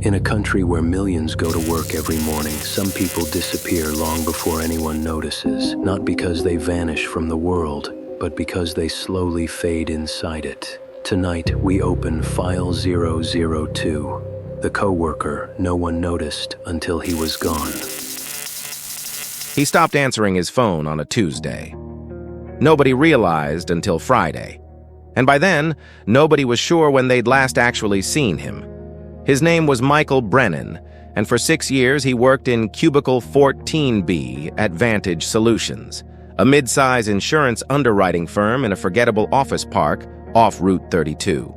In a country where millions go to work every morning, some people disappear long before anyone notices, not because they vanish from the world, but because they slowly fade inside it. Tonight, we open File 002, the coworker no one noticed until he was gone. He stopped answering his phone on a Tuesday. Nobody realized until Friday. And by then, nobody was sure when they'd last actually seen him. His name was Michael Brennan, and for 6 years he worked in Cubicle 14B at Vantage Solutions, a mid-size insurance underwriting firm in a forgettable office park off Route 32.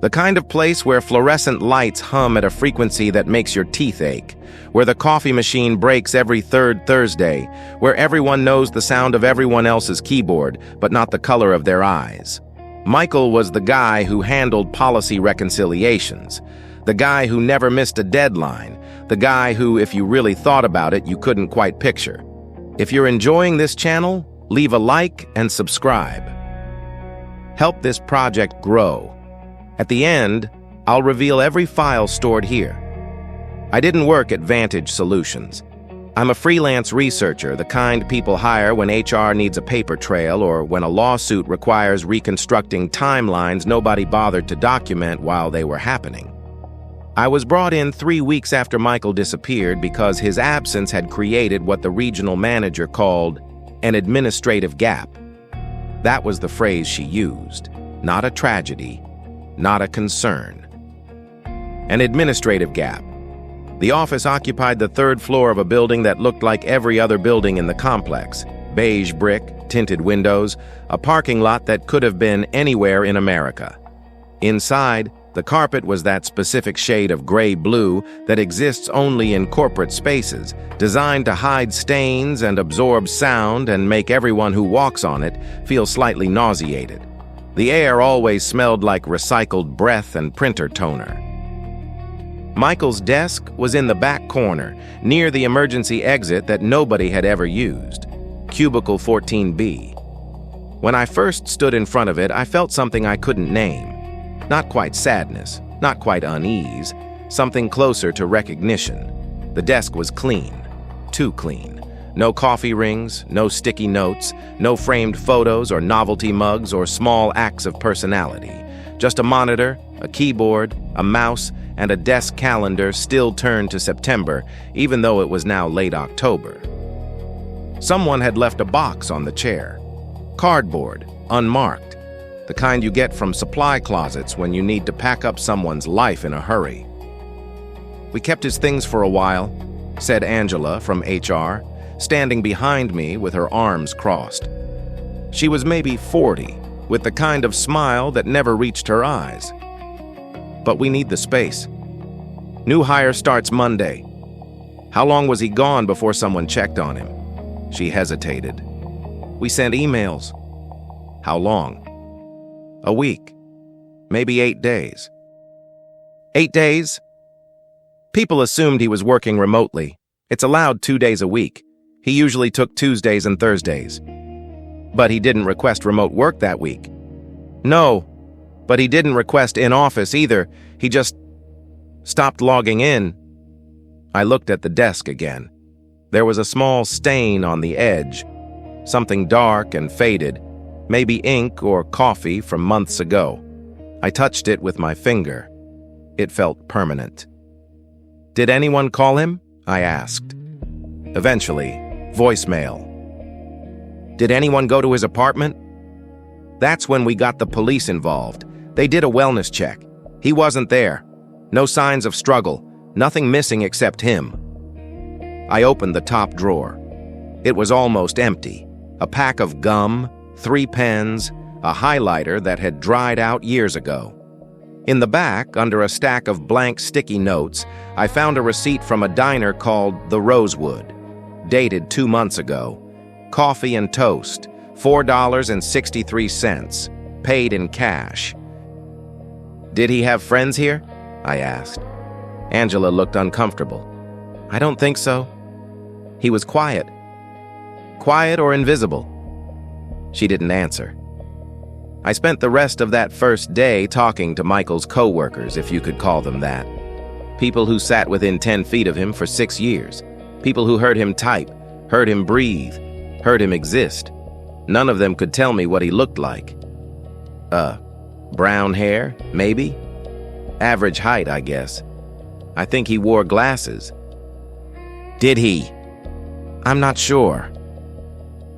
The kind of place where fluorescent lights hum at a frequency that makes your teeth ache, where the coffee machine breaks every third Thursday, where everyone knows the sound of everyone else's keyboard, but not the color of their eyes. Michael was the guy who handled policy reconciliations, the guy who never missed a deadline, the guy who, if you really thought about it, you couldn't quite picture. If you're enjoying this channel, leave a like and subscribe. Help this project grow. At the end, I'll reveal every file stored here. I didn't work at Vantage Solutions. I'm a freelance researcher, the kind people hire when HR needs a paper trail or when a lawsuit requires reconstructing timelines nobody bothered to document while they were happening. I was brought in 3 weeks after Michael disappeared because his absence had created what the regional manager called an administrative gap. That was the phrase she used, not a tragedy, not a concern. An administrative gap. The office occupied the 3rd floor of a building that looked like every other building in the complex. Beige brick, tinted windows, a parking lot that could have been anywhere in America. Inside, the carpet was that specific shade of gray-blue that exists only in corporate spaces, designed to hide stains and absorb sound and make everyone who walks on it feel slightly nauseated. The air always smelled like recycled breath and printer toner. Michael's desk was in the back corner, near the emergency exit that nobody had ever used, Cubicle 14B. When I first stood in front of it, I felt something I couldn't name. Not quite sadness, not quite unease, something closer to recognition. The desk was clean, too clean. No coffee rings, no sticky notes, no framed photos or novelty mugs or small acts of personality. Just a monitor, a keyboard, a mouse, and a desk calendar still turned to September, even though it was now late October. Someone had left a box on the chair. Cardboard, unmarked. The kind you get from supply closets when you need to pack up someone's life in a hurry. "We kept his things for a while," said Angela from HR, standing behind me with her arms crossed. She was maybe 40, with the kind of smile that never reached her eyes. "But we need the space. New hire starts Monday. How long was he gone before someone checked on him?" She hesitated. "We sent emails." "How long?" "A week. Maybe 8 days." 8 days? People assumed he was working remotely. It's allowed 2 days a week. He usually took Tuesdays and Thursdays. But he didn't request remote work that week. No, but he didn't request in-office either. He just stopped logging in. I looked at the desk again. There was a small stain on the edge, something dark and faded, maybe ink or coffee from months ago. I touched it with my finger. It felt permanent. "Did anyone call him?" I asked. Eventually, voicemail. "Did anyone go to his apartment?" That's when we got the police involved. They did a wellness check. He wasn't there. No signs of struggle. Nothing missing except him. I opened the top drawer. It was almost empty. A pack of gum, 3 pens, a highlighter that had dried out years ago. In the back, under a stack of blank sticky notes, I found a receipt from a diner called The Rosewood, dated 2 months ago. Coffee and toast, $4.63, paid in cash. "Did he have friends here?" I asked. Angela looked uncomfortable. "I don't think so. He was quiet. Quiet or invisible?" She didn't answer. I spent the rest of that first day talking to Michael's coworkers, if you could call them that. People who sat within 10 feet of him for 6 years. People who heard him type, heard him breathe, heard him exist. None of them could tell me what he looked like. Brown hair, maybe? Average height, I guess. I think he wore glasses. Did he? I'm not sure.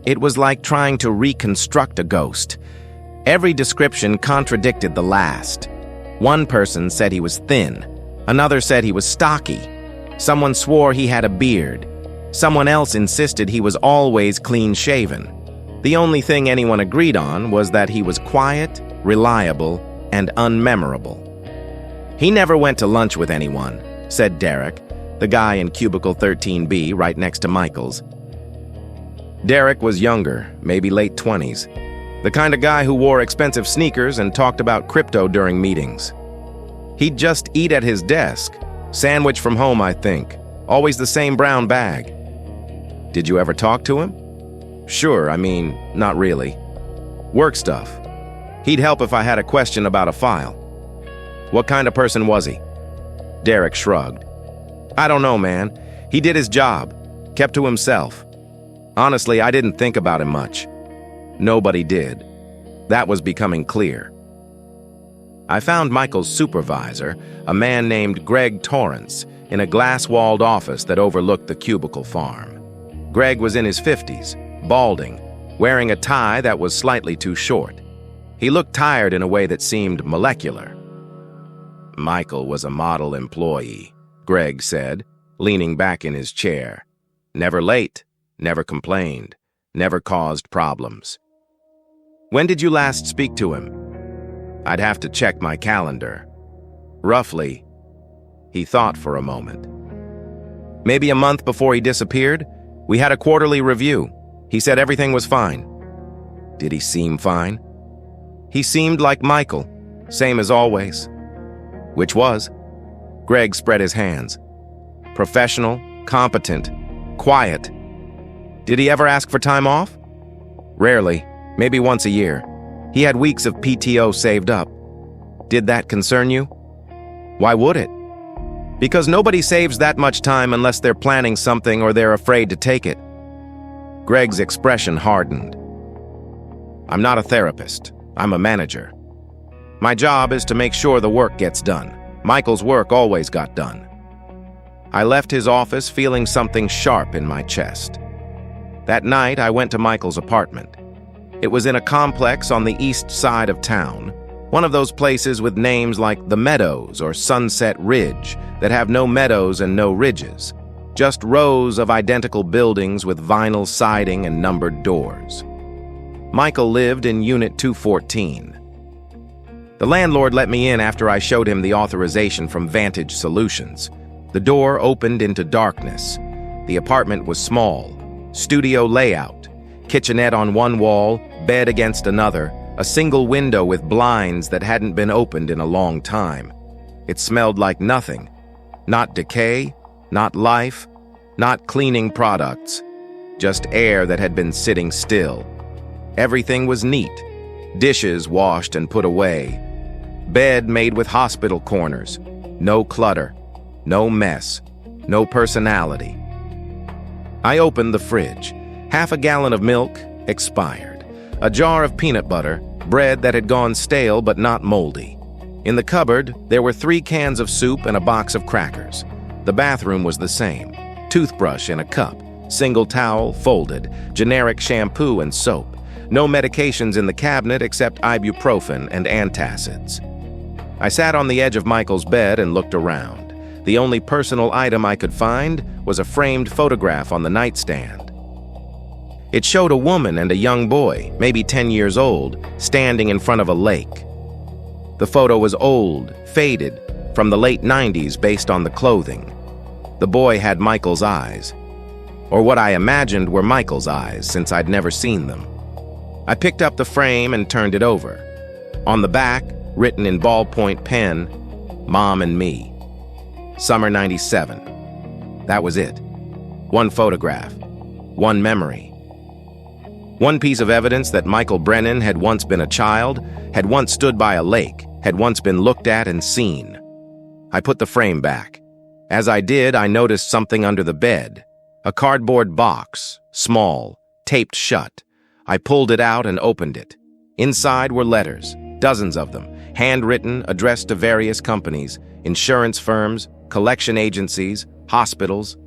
It was like trying to reconstruct a ghost. Every description contradicted the last. One person said he was thin. Another said he was stocky. Someone swore he had a beard. Someone else insisted he was always clean-shaven. The only thing anyone agreed on was that he was quiet, reliable, and unmemorable. He never went to lunch with anyone, said Derek, the guy in cubicle 13B right next to Michael's. Derek was younger, maybe late 20s. The kind of guy who wore expensive sneakers and talked about crypto during meetings. He'd just eat at his desk. Sandwich from home, I think. Always the same brown bag. Did you ever talk to him? Sure, I mean, not really. Work stuff. He'd help if I had a question about a file. What kind of person was he? Derek shrugged. I don't know, man. He did his job. Kept to himself. Honestly, I didn't think about him much. Nobody did. That was becoming clear. I found Michael's supervisor, a man named Greg Torrance, in a glass-walled office that overlooked the cubicle farm. Greg was in his 50s, balding, wearing a tie that was slightly too short. He looked tired in a way that seemed molecular. Michael was a model employee, Greg said, leaning back in his chair. Never late, never complained, never caused problems. When did you last speak to him? I'd have to check my calendar. Roughly. He thought for a moment. Maybe a month before he disappeared. We had a quarterly review. He said everything was fine. Did he seem fine? He seemed like Michael, same as always. Which was? Greg spread his hands. Professional, competent, quiet. Did he ever ask for time off? Rarely, maybe once a year. He had weeks of PTO saved up. Did that concern you? Why would it? Because nobody saves that much time unless they're planning something or they're afraid to take it. Greg's expression hardened. I'm not a therapist. I'm a manager. My job is to make sure the work gets done. Michael's work always got done. I left his office feeling something sharp in my chest. That night, I went to Michael's apartment. It was in a complex on the east side of town, one of those places with names like The Meadows or Sunset Ridge that have no meadows and no ridges, just rows of identical buildings with vinyl siding and numbered doors. Michael lived in Unit 214. The landlord let me in after I showed him the authorization from Vantage Solutions. The door opened into darkness. The apartment was small, studio layout, kitchenette on one wall, bed against another, a single window with blinds that hadn't been opened in a long time. It smelled like nothing. Not decay, not life, not cleaning products, just air that had been sitting still. Everything was neat. Dishes washed and put away. Bed made with hospital corners. No clutter, no mess, no personality. I opened the fridge. Half a gallon of milk, expired. A jar of peanut butter, bread that had gone stale but not moldy. In the cupboard, there were 3 cans of soup and a box of crackers. The bathroom was the same. Toothbrush in a cup, single towel, folded, generic shampoo and soap. No medications in the cabinet except ibuprofen and antacids. I sat on the edge of Michael's bed and looked around. The only personal item I could find was a framed photograph on the nightstand. It showed a woman and a young boy, maybe 10 years old, standing in front of a lake. The photo was old, faded, from the late 90s based on the clothing. The boy had Michael's eyes, or what I imagined were Michael's eyes since I'd never seen them. I picked up the frame and turned it over. On the back, written in ballpoint pen, Mom and Me. Summer 97. That was it. One photograph. One memory. One piece of evidence that Michael Brennan had once been a child, had once stood by a lake, had once been looked at and seen. I put the frame back, As I did, I noticed something under the bed. A cardboard box, small, taped shut. I pulled it out and opened it. Inside were letters, dozens of them, handwritten, addressed to various companies, insurance firms, collection agencies, hospitals.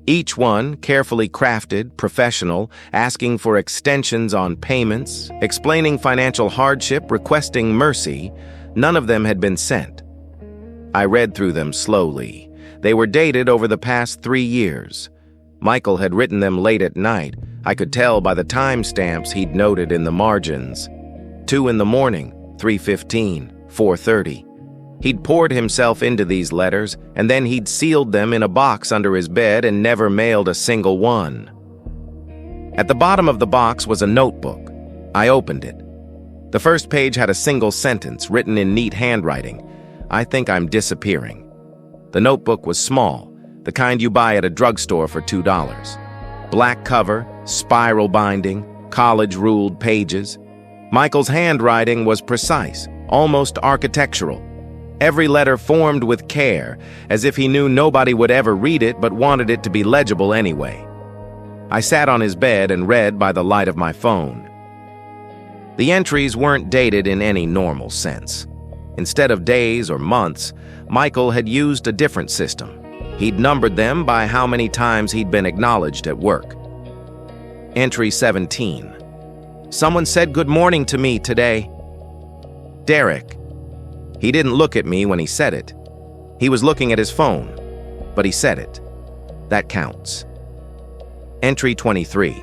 Each one carefully crafted, professional, asking for extensions on payments, explaining financial hardship, requesting mercy. None of them had been sent. I read through them slowly. They were dated over the past 3 years. Michael had written them late at night. I could tell by the timestamps he'd noted in the margins. 2 in the morning, 3:15, 4:30. He'd poured himself into these letters, and then he'd sealed them in a box under his bed and never mailed a single one. At the bottom of the box was a notebook. I opened it. The first page had a single sentence written in neat handwriting. "I think I'm disappearing." The notebook was small, the kind you buy at a drugstore for $2. Black cover, spiral binding, college-ruled pages. Michael's handwriting was precise, almost architectural. Every letter formed with care, as if he knew nobody would ever read it but wanted it to be legible anyway. I sat on his bed and read by the light of my phone. The entries weren't dated in any normal sense. Instead of days or months, Michael had used a different system. He'd numbered them by how many times he'd been acknowledged at work. Entry 17. "Someone said good morning to me today. Derek." He didn't look at me when he said it. He was looking at his phone, but he said it. That counts. Entry 23.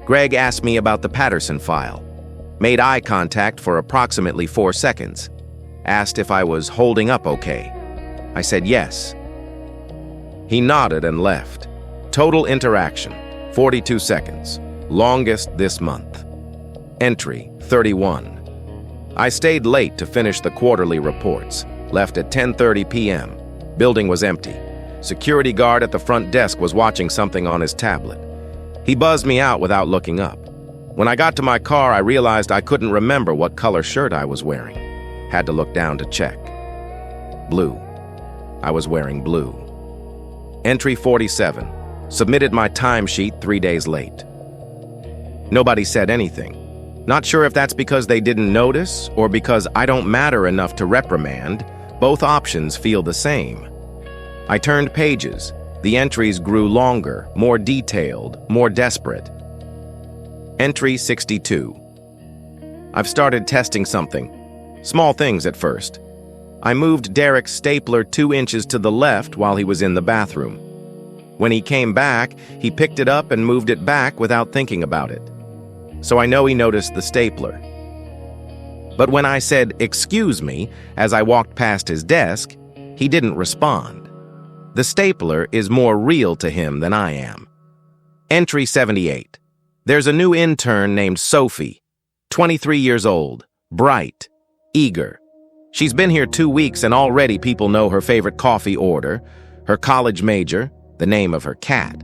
"Greg asked me about the Patterson file. Made eye contact for approximately 4 seconds. Asked if I was holding up okay. I said yes. He nodded and left. Total interaction, 42 seconds. Longest this month." Entry 31. "I stayed late to finish the quarterly reports. Left at 10:30 p.m. Building was empty. Security guard at the front desk was watching something on his tablet. He buzzed me out without looking up. When I got to my car, I realized I couldn't remember what color shirt I was wearing. Had to look down to check. Blue. I was wearing blue." Entry 47. "Submitted my timesheet 3 days late." Nobody said anything. Not sure if that's because they didn't notice or because I don't matter enough to reprimand. Both options feel the same. I turned pages. The entries grew longer, more detailed, more desperate. Entry 62. "I've started testing something. Small things at first. I moved Derek's stapler 2 inches to the left while he was in the bathroom. When he came back, he picked it up and moved it back without thinking about it. So I know he noticed the stapler. But when I said, 'Excuse me,' as I walked past his desk, he didn't respond. The stapler is more real to him than I am." Entry 78. "There's a new intern named Sophie, 23 years old, bright, eager. She's been here 2 weeks and already people know her favorite coffee order, her college major, the name of her cat.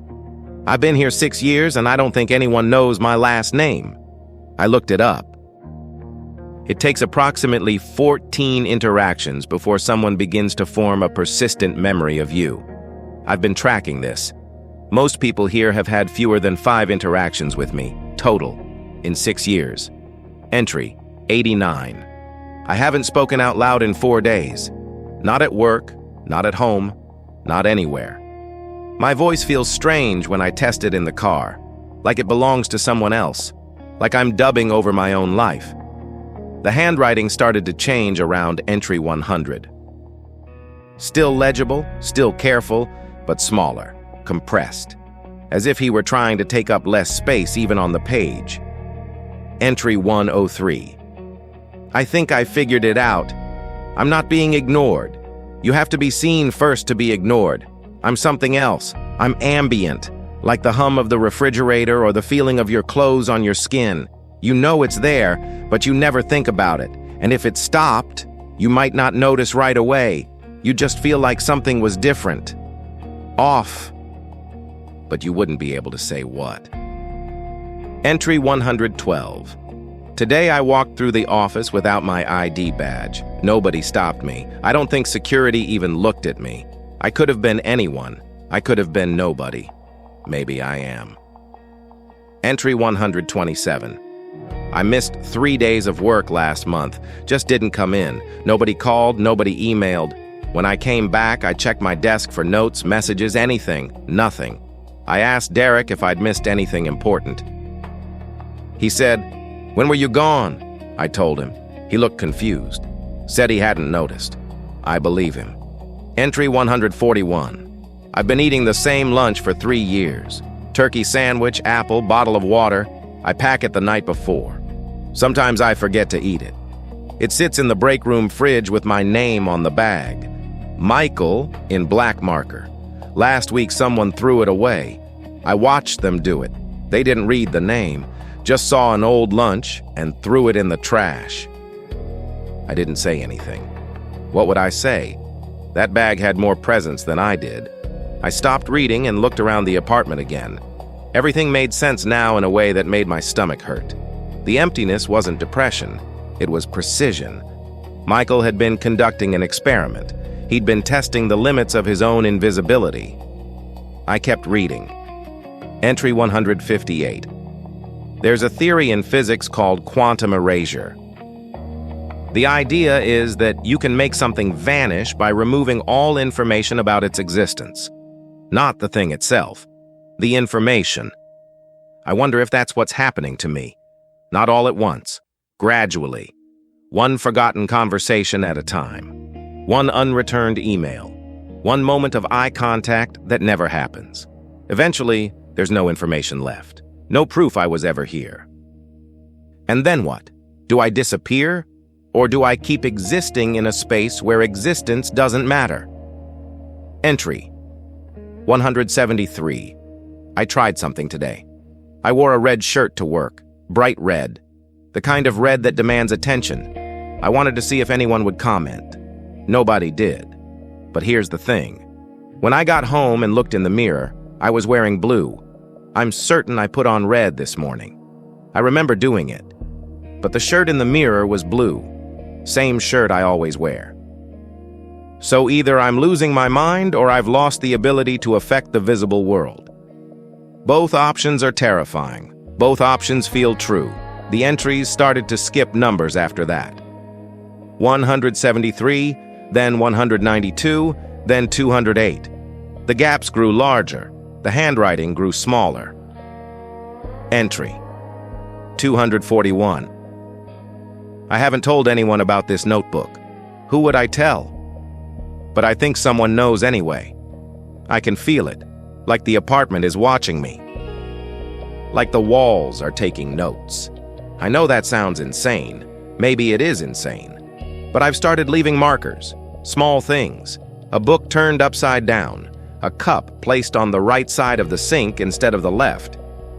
I've been here 6 years and I don't think anyone knows my last name. I looked it up. It takes approximately 14 interactions before someone begins to form a persistent memory of you. I've been tracking this. Most people here have had fewer than 5 interactions with me, total, in 6 years. Entry 89. "I haven't spoken out loud in 4 days. Not at work, not at home, not anywhere. My voice feels strange when I test it in the car, like it belongs to someone else, like I'm dubbing over my own life." The handwriting started to change around entry 100. Still legible, still careful, but smaller, compressed, as if he were trying to take up less space even on the page. Entry 103. "I think I figured it out. I'm not being ignored. You have to be seen first to be ignored. I'm something else. I'm ambient, like the hum of the refrigerator or the feeling of your clothes on your skin. You know it's there, but you never think about it. And if it stopped, you might not notice right away. You just feel like something was different. Off. But you wouldn't be able to say what." Entry 112. "Today I walked through the office without my ID badge. Nobody stopped me. I don't think security even looked at me. I could have been anyone. I could have been nobody. Maybe I am. Entry 127. I missed 3 days of work last month. Just didn't come in. Nobody called, nobody emailed. When I came back, I checked my desk for notes, messages, anything. Nothing. I asked Derek if I'd missed anything important. He said, "When were you gone?" I told him. He looked confused. Said he hadn't noticed. I believe him. Entry 141. I've been eating the same lunch for 3 years. Turkey sandwich, apple, bottle of water. I pack it the night before. Sometimes I forget to eat it. It sits in the break room fridge with my name on the bag. Michael in black marker. Last week someone threw it away. I watched them do it. They didn't read the name, just saw an old lunch and threw it in the trash. I didn't say anything. What would I say? That bag had more presence than I did. I stopped reading and looked around the apartment again. Everything made sense now in a way that made my stomach hurt. The emptiness wasn't depression, it was precision. Michael had been conducting an experiment. He'd been testing the limits of his own invisibility. I kept reading. Entry 158. There's a theory in physics called quantum erasure. The idea is that you can make something vanish by removing all information about its existence. Not the thing itself, the information. I wonder if that's what's happening to me. Not all at once, gradually. One forgotten conversation at a time. One unreturned email. One moment of eye contact that never happens. Eventually, there's no information left. No proof I was ever here. And then what? Do I disappear? Or do I keep existing in a space where existence doesn't matter? Entry 173. I tried something today. I wore a red shirt to work, bright red. The kind of red that demands attention. I wanted to see if anyone would comment. Nobody did. But here's the thing. When I got home and looked in the mirror, I was wearing blue. I'm certain I put on red this morning. I remember doing it. But the shirt in the mirror was blue. Same shirt I always wear. So either I'm losing my mind or I've lost the ability to affect the visible world. Both options are terrifying. Both options feel true. The entries started to skip numbers after that. 173, then 192, then 208. The gaps grew larger. The handwriting grew smaller. Entry 241. I haven't told anyone about this notebook. Who would I tell? But I think someone knows anyway. I can feel it, like the apartment is watching me. Like the walls are taking notes. I know that sounds insane. Maybe it is insane. But I've started leaving markers, small things. A book turned upside down, a cup placed on the right side of the sink instead of the left.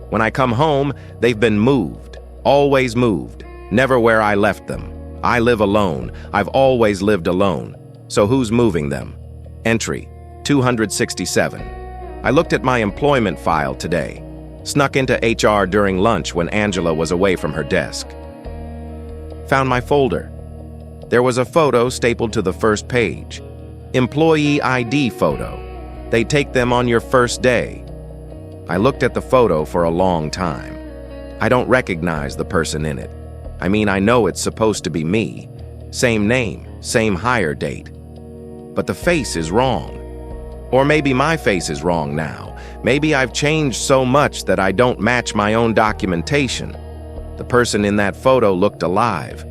When I come home, they've been moved, always moved. Never where I left them. I live alone. I've always lived alone. So who's moving them? Entry 267. I looked at my employment file today. Snuck into HR during lunch when Angela was away from her desk. Found my folder. There was a photo stapled to the first page. Employee ID photo. They take them on your first day. I looked at the photo for a long time. I don't recognize the person in it. I mean, I know it's supposed to be me. Same name, same hire date. But the face is wrong. Or maybe my face is wrong now. Maybe I've changed so much that I don't match my own documentation. The person in that photo looked alive.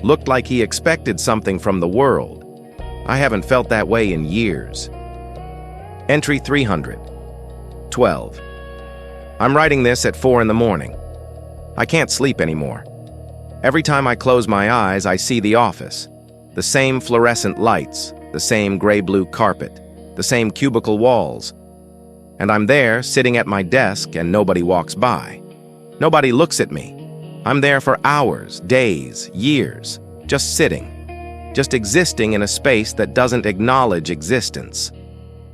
Looked like he expected something from the world. I haven't felt that way in years. Entry 300. 12. I'm writing this at 4 in the morning. I can't sleep anymore. Every time I close my eyes, I see the office. The same fluorescent lights, the same gray-blue carpet, the same cubicle walls. And I'm there, sitting at my desk, and nobody walks by. Nobody looks at me. I'm there for hours, days, years, just sitting, just existing in a space that doesn't acknowledge existence.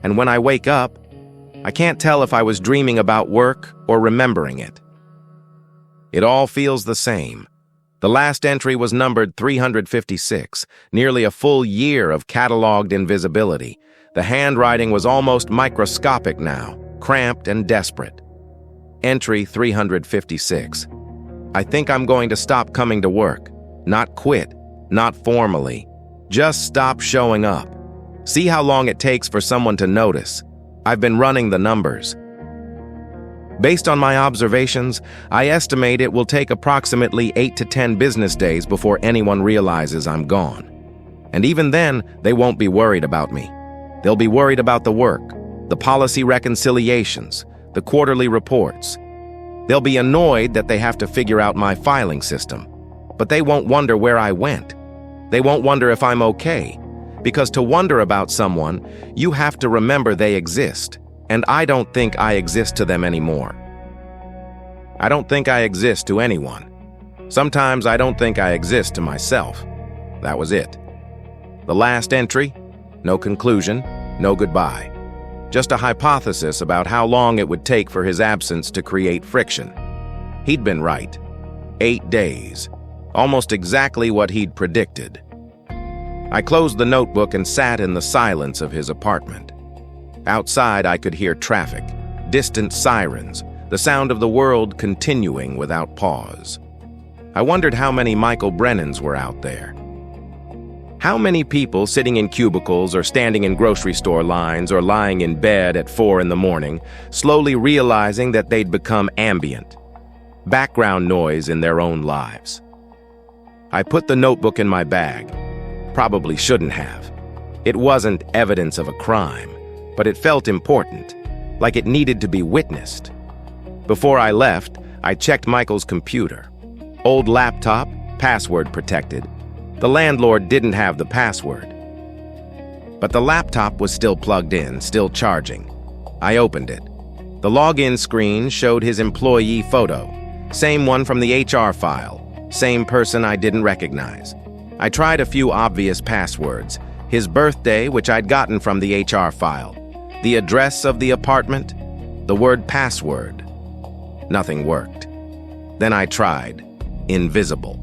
And when I wake up, I can't tell if I was dreaming about work or remembering it. It all feels the same. The last entry was numbered 356, nearly a full year of cataloged invisibility. The handwriting was almost microscopic now, cramped and desperate. Entry 356. I think I'm going to stop coming to work. Not quit, not formally. Just stop showing up. See how long it takes for someone to notice. I've been running the numbers. Based on my observations, I estimate it will take approximately 8 to 10 business days before anyone realizes I'm gone. And even then, they won't be worried about me. They'll be worried about the work, the policy reconciliations, the quarterly reports. They'll be annoyed that they have to figure out my filing system, but they won't wonder where I went. They won't wonder if I'm okay, because to wonder about someone, you have to remember they exist, and I don't think I exist to them anymore. I don't think I exist to anyone. Sometimes I don't think I exist to myself. That was it. The last entry, no conclusion, no goodbye. Just a hypothesis about how long it would take for his absence to create friction. He'd been right. 8 days. Almost exactly what he'd predicted. I closed the notebook and sat in the silence of his apartment. Outside, I could hear traffic, distant sirens, the sound of the world continuing without pause. I wondered how many Michael Brennans were out there. How many people sitting in cubicles or standing in grocery store lines or lying in bed at 4 in the morning, slowly realizing that they'd become ambient, background noise in their own lives. I put the notebook in my bag. Probably shouldn't have. It wasn't evidence of a crime, but it felt important, like it needed to be witnessed. Before I left, I checked Michael's computer. Old laptop, password protected. The landlord didn't have the password. But the laptop was still plugged in, still charging. I opened it. The login screen showed his employee photo. Same one from the HR file. Same person I didn't recognize. I tried a few obvious passwords. His birthday, which I'd gotten from the HR file. The address of the apartment. The word password. Nothing worked. Then I tried invisible.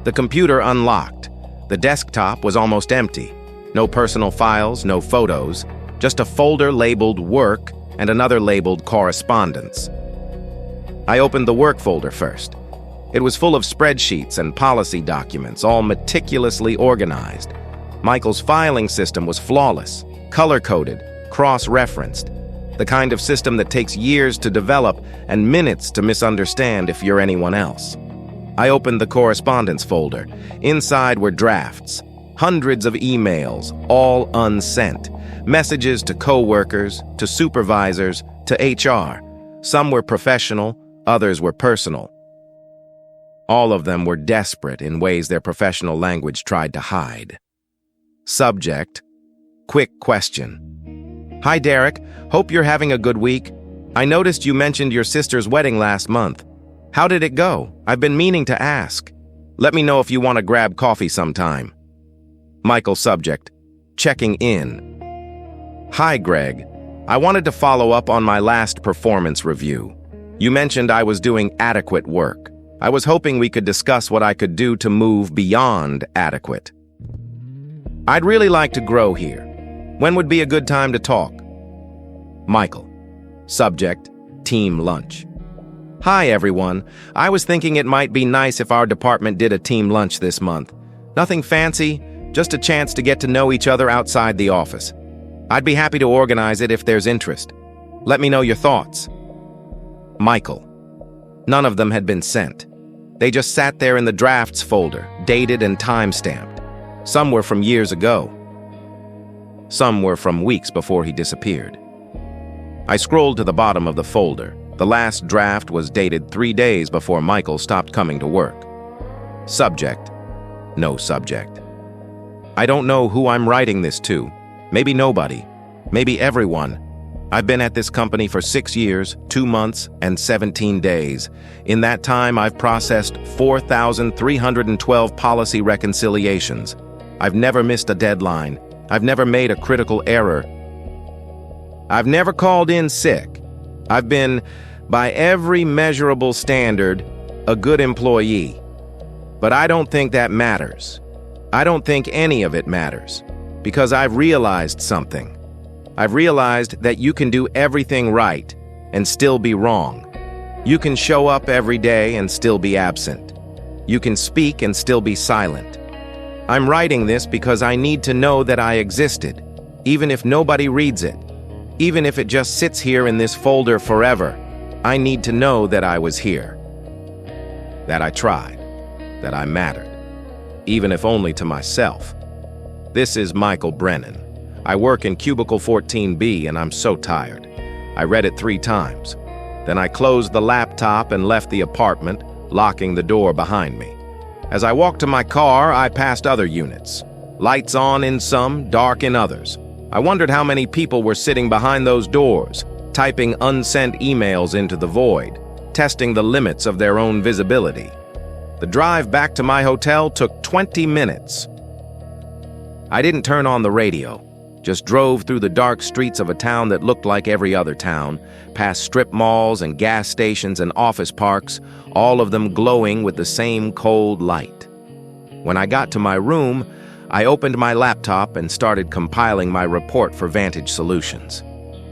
The computer unlocked. The desktop was almost empty. No personal files, no photos, just a folder labeled Work and another labeled Correspondence. I opened the Work folder first. It was full of spreadsheets and policy documents, all meticulously organized. Michael's filing system was flawless, color-coded, cross-referenced, the kind of system that takes years to develop and minutes to misunderstand if you're anyone else. I opened the correspondence folder. Inside were drafts, hundreds of emails, all unsent, messages to coworkers, to supervisors, to HR. Some were professional, others were personal. All of them were desperate in ways their professional language tried to hide. Subject: quick question. Hi, Derek. Hope you're having a good week. I noticed you mentioned your sister's wedding last month. How did it go? I've been meaning to ask. Let me know if you want to grab coffee sometime. Michael subject: checking in. Hi, Greg. I wanted to follow up on my last performance review. You mentioned I was doing adequate work. I was hoping we could discuss what I could do to move beyond adequate. I'd really like to grow here. When would be a good time to talk? Michael. Subject: team lunch. Hi, everyone. I was thinking it might be nice if our department did a team lunch this month. Nothing fancy, just a chance to get to know each other outside the office. I'd be happy to organize it if there's interest. Let me know your thoughts. Michael. None of them had been sent. They just sat there in the drafts folder, dated and time-stamped. Some were from years ago. Some were from weeks before he disappeared. I scrolled to the bottom of the folder. The last draft was dated 3 days before Michael stopped coming to work. Subject: no subject. I don't know who I'm writing this to. Maybe nobody. Maybe everyone. I've been at this company for 6 years, 2 months, and 17 days. In that time, I've processed 4,312 policy reconciliations. I've never missed a deadline. I've never made a critical error. I've never called in sick. I've been, by every measurable standard, a good employee. But I don't think that matters. I don't think any of it matters. Because I've realized something. I've realized that you can do everything right and still be wrong. You can show up every day and still be absent. You can speak and still be silent. I'm writing this because I need to know that I existed, even if nobody reads it. Even if it just sits here in this folder forever, I need to know that I was here. That I tried. That I mattered. Even if only to myself. This is Michael Brennan. I work in cubicle 14B and I'm so tired. I read it 3 times. Then I closed the laptop and left the apartment, locking the door behind me. As I walked to my car, I passed other units. Lights on in some, dark in others. I wondered how many people were sitting behind those doors, typing unsent emails into the void, testing the limits of their own visibility. The drive back to my hotel took 20 minutes. I didn't turn on the radio, just drove through the dark streets of a town that looked like every other town, past strip malls and gas stations and office parks, all of them glowing with the same cold light. When I got to my room, I opened my laptop and started compiling my report for Vantage Solutions.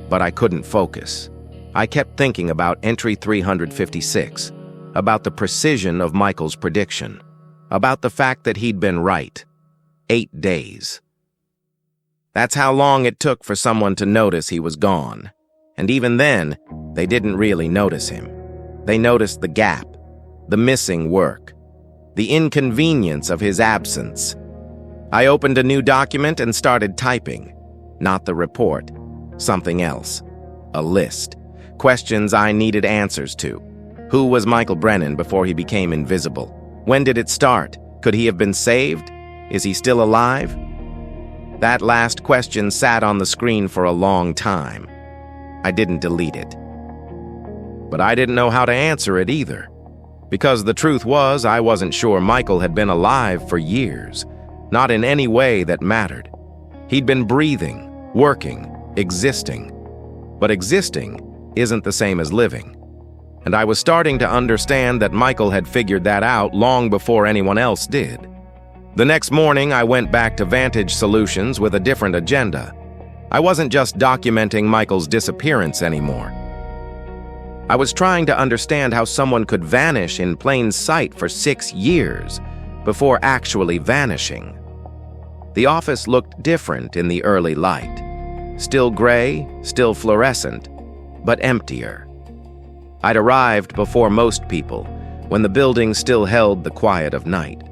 But I couldn't focus. I kept thinking about entry 356, about the precision of Michael's prediction, about the fact that he'd been right. 8 days. That's how long it took for someone to notice he was gone. And even then, they didn't really notice him. They noticed the gap, the missing work, the inconvenience of his absence. I opened a new document and started typing. Not the report, something else. A list. Questions I needed answers to. Who was Michael Brennan before he became invisible? When did it start? Could he have been saved? Is he still alive? That last question sat on the screen for a long time. I didn't delete it. But I didn't know how to answer it either. Because the truth was, I wasn't sure Michael had been alive for years. Not in any way that mattered. He'd been breathing, working, existing. But existing isn't the same as living. And I was starting to understand that Michael had figured that out long before anyone else did. The next morning, I went back to Vantage Solutions with a different agenda. I wasn't just documenting Michael's disappearance anymore. I was trying to understand how someone could vanish in plain sight for 6 years before actually vanishing. The office looked different in the early light. Still gray, still fluorescent, but emptier. I'd arrived before most people, when the building still held the quiet of night.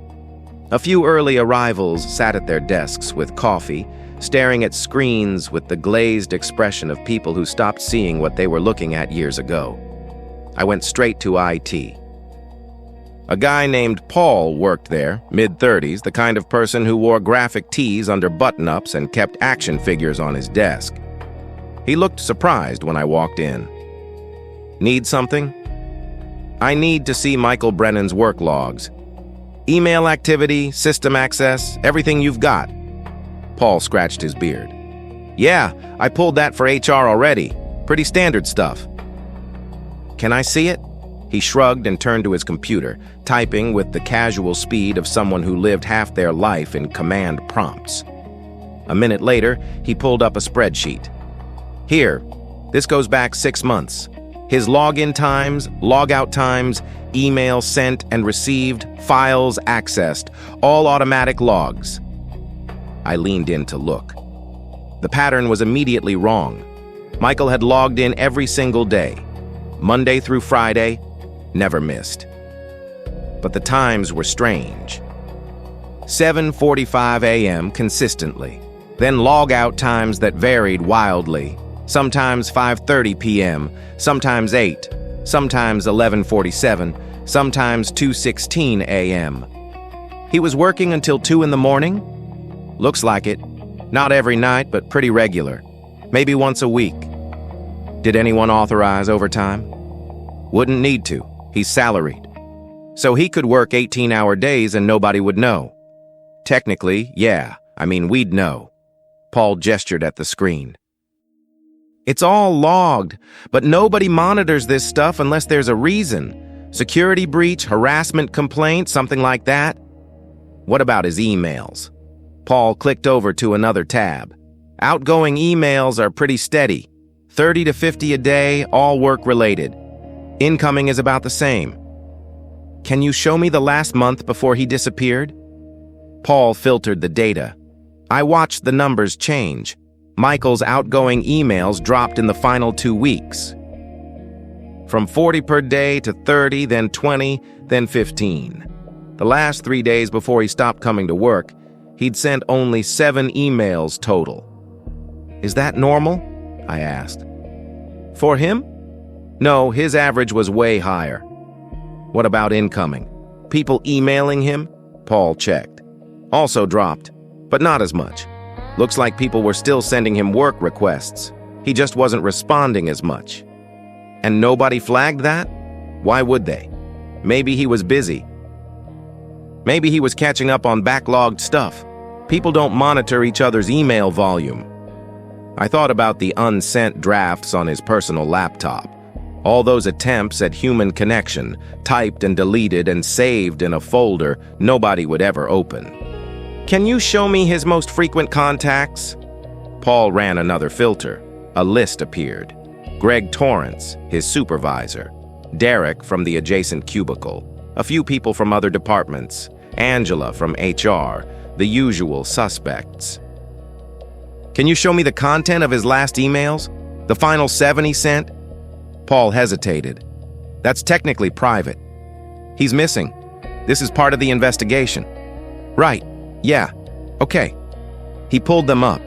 A few early arrivals sat at their desks with coffee, staring at screens with the glazed expression of people who stopped seeing what they were looking at years ago. I went straight to IT. A guy named Paul worked there, mid-30s, the kind of person who wore graphic tees under button-ups and kept action figures on his desk. He looked surprised when I walked in. Need something? I need to see Michael Brennan's work logs. Email activity, system access, everything you've got. Paul scratched his beard. Yeah, I pulled that for HR already. Pretty standard stuff. Can I see it? He shrugged and turned to his computer, typing with the casual speed of someone who lived half their life in command prompts. A minute later, he pulled up a spreadsheet. Here, this goes back 6 months. His login times, logout times, email sent and received, files accessed, all automatic logs. I leaned in to look. The pattern was immediately wrong. Michael had logged in every single day, Monday through Friday, never missed. But the times were strange. 7:45 a.m. consistently, then logout times that varied wildly. Sometimes 5:30 p.m., sometimes 8, sometimes 11:47, sometimes 2:16 a.m. He was working until 2 in the morning? Looks like it. Not every night, but pretty regular. Maybe once a week. Did anyone authorize overtime? Wouldn't need to. He's salaried. So he could work 18-hour days and nobody would know. Technically, yeah. I mean, we'd know. Paul gestured at the screen. It's all logged, but nobody monitors this stuff unless there's a reason. Security breach, harassment complaint, something like that. What about his emails? Paul clicked over to another tab. Outgoing emails are pretty steady. 30 to 50 a day, all work-related. Incoming is about the same. Can you show me the last month before he disappeared? Paul filtered the data. I watched the numbers change. Michael's outgoing emails dropped in the final 2 weeks. From 40 per day to 30, then 20, then 15. The last 3 days before he stopped coming to work, he'd sent only 7 emails total. Is that normal? I asked. For him? No, his average was way higher. What about incoming? People emailing him? Paul checked. Also dropped, but not as much. Looks like people were still sending him work requests. He just wasn't responding as much. And nobody flagged that? Why would they? Maybe he was busy. Maybe he was catching up on backlogged stuff. People don't monitor each other's email volume. I thought about the unsent drafts on his personal laptop. All those attempts at human connection, typed and deleted and saved in a folder nobody would ever open. Can you show me his most frequent contacts? Paul ran another filter. A list appeared. Greg Torrance, his supervisor. Derek from the adjacent cubicle. A few people from other departments. Angela from HR. The usual suspects. Can you show me the content of his last emails? The final 7 he sent? Paul hesitated. That's technically private. He's missing. This is part of the investigation. Right. Yeah. Okay. He pulled them up.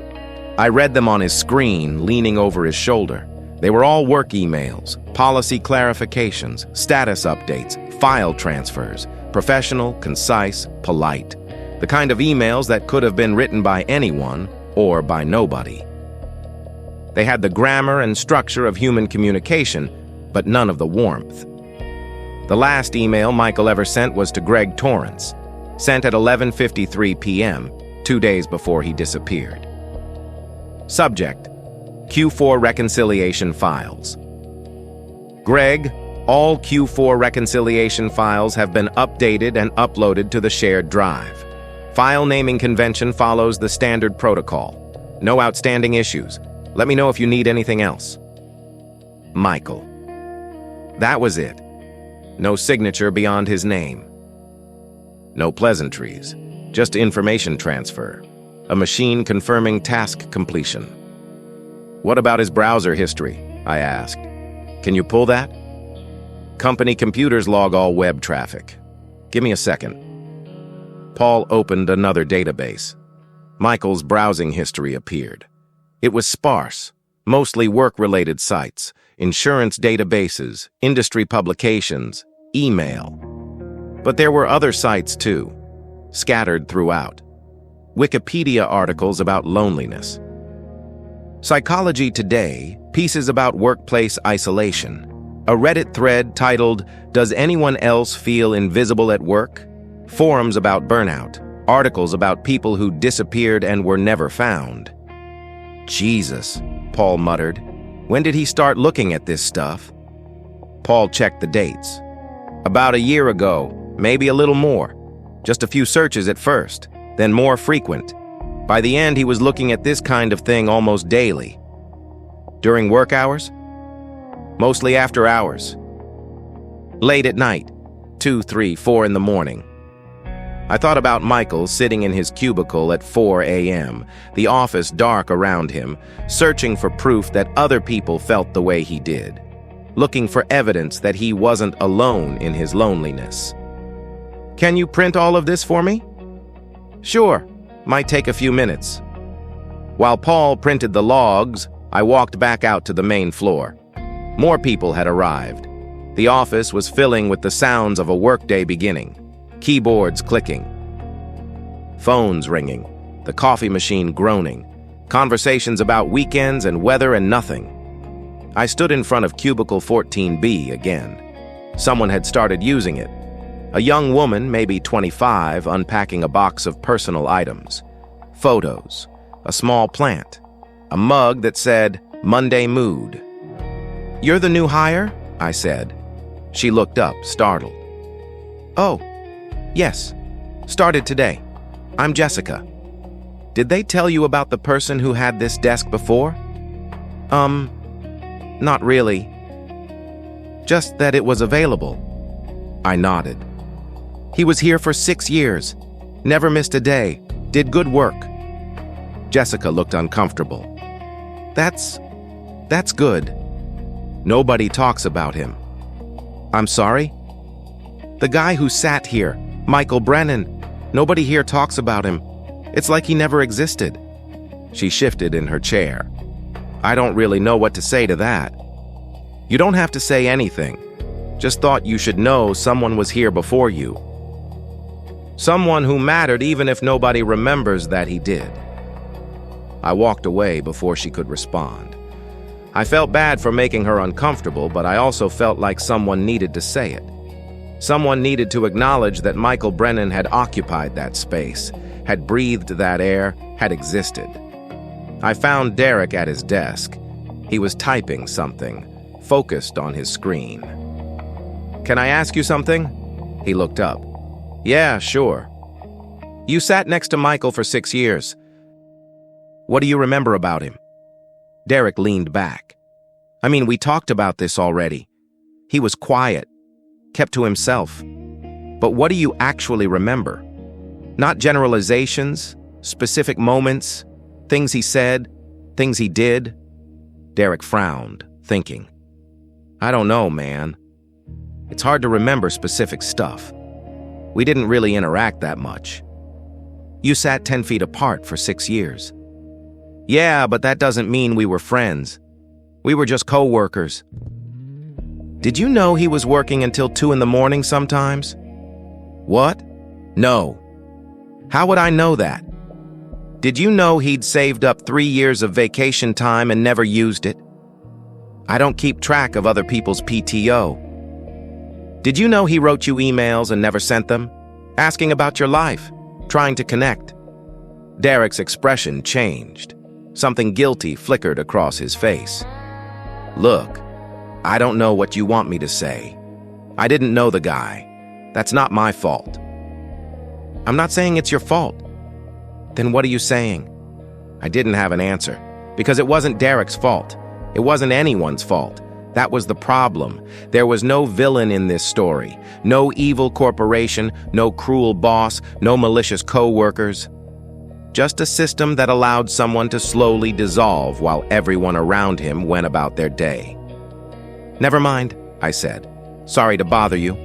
I read them on his screen, leaning over his shoulder. They were all work emails, policy clarifications, status updates, file transfers, professional, concise, polite. The kind of emails that could have been written by anyone or by nobody. They had the grammar and structure of human communication, but none of the warmth. The last email Michael ever sent was to Greg Torrance, sent at 11:53 p.m., 2 days before he disappeared. Subject: Q4 reconciliation files. Greg, all Q4 reconciliation files have been updated and uploaded to the shared drive. File naming convention follows the standard protocol. No outstanding issues. Let me know if you need anything else. Michael. That was it. No signature beyond his name. No pleasantries. Just information transfer. A machine confirming task completion. What about his browser history? I asked. Can you pull that? Company computers log all web traffic. Give me a second. Paul opened another database. Michael's browsing history appeared. It was sparse, mostly work-related sites, insurance databases, industry publications, email. But there were other sites too, scattered throughout. Wikipedia articles about loneliness. Psychology Today, pieces about workplace isolation. A Reddit thread titled, "Does anyone else feel invisible at work?" Forums about burnout. Articles about people who disappeared and were never found. Jesus, Paul muttered. When did he start looking at this stuff? Paul checked the dates. About a year ago, maybe a little more. Just a few searches at first, then more frequent. By the end, he was looking at this kind of thing almost daily. During work hours? Mostly after hours. Late at night, 2, 3, 4 in the morning. I thought about Michael sitting in his cubicle at 4 a.m., the office dark around him, searching for proof that other people felt the way he did, looking for evidence that he wasn't alone in his loneliness. Can you print all of this for me? Sure, might take a few minutes. While Paul printed the logs, I walked back out to the main floor. More people had arrived. The office was filling with the sounds of a workday beginning. Keyboards clicking, phones ringing, the coffee machine groaning, conversations about weekends and weather and nothing. I stood in front of cubicle 14B again. Someone had started using it. A young woman, maybe 25, unpacking a box of personal items. Photos, a small plant, a mug that said, "Monday Mood." "You're the new hire?" I said. She looked up, startled. "Oh. Yes, started today. I'm Jessica." Did they tell you about the person who had this desk before? Not really. Just that it was available. I nodded. He was here for 6 years. Never missed a day. Did good work. Jessica looked uncomfortable. That's good. Nobody talks about him. I'm sorry? The guy who sat here, Michael Brennan. Nobody here talks about him. It's like he never existed. She shifted in her chair. I don't really know what to say to that. You don't have to say anything. Just thought you should know someone was here before you. Someone who mattered even if nobody remembers that he did. I walked away before she could respond. I felt bad for making her uncomfortable, but I also felt like someone needed to say it. Someone needed to acknowledge that Michael Brennan had occupied that space, had breathed that air, had existed. I found Derek at his desk. He was typing something, focused on his screen. Can I ask you something? He looked up. Yeah, sure. You sat next to Michael for 6 years. What do you remember about him? Derek leaned back. I mean, we talked about this already. He was quiet, kept to himself. But what do you actually remember? Not generalizations, specific moments, things he said, things he did. Derek frowned, thinking. I don't know, man. It's hard to remember specific stuff. We didn't really interact that much. You sat 10 feet apart for 6 years. Yeah, but that doesn't mean we were friends. We were just co-workers. Did you know he was working until 2 in the morning sometimes? What? No. How would I know that? Did you know he'd saved up 3 years of vacation time and never used it? I don't keep track of other people's PTO. Did you know he wrote you emails and never sent them? Asking about your life, trying to connect. Derek's expression changed. Something guilty flickered across his face. Look, I don't know what you want me to say. I didn't know the guy. That's not my fault. I'm not saying it's your fault. Then what are you saying? I didn't have an answer, because it wasn't Derek's fault. It wasn't anyone's fault. That was the problem. There was no villain in this story. No evil corporation, no cruel boss, no malicious co-workers. Just a system that allowed someone to slowly dissolve while everyone around him went about their day. Never mind, I said. Sorry to bother you.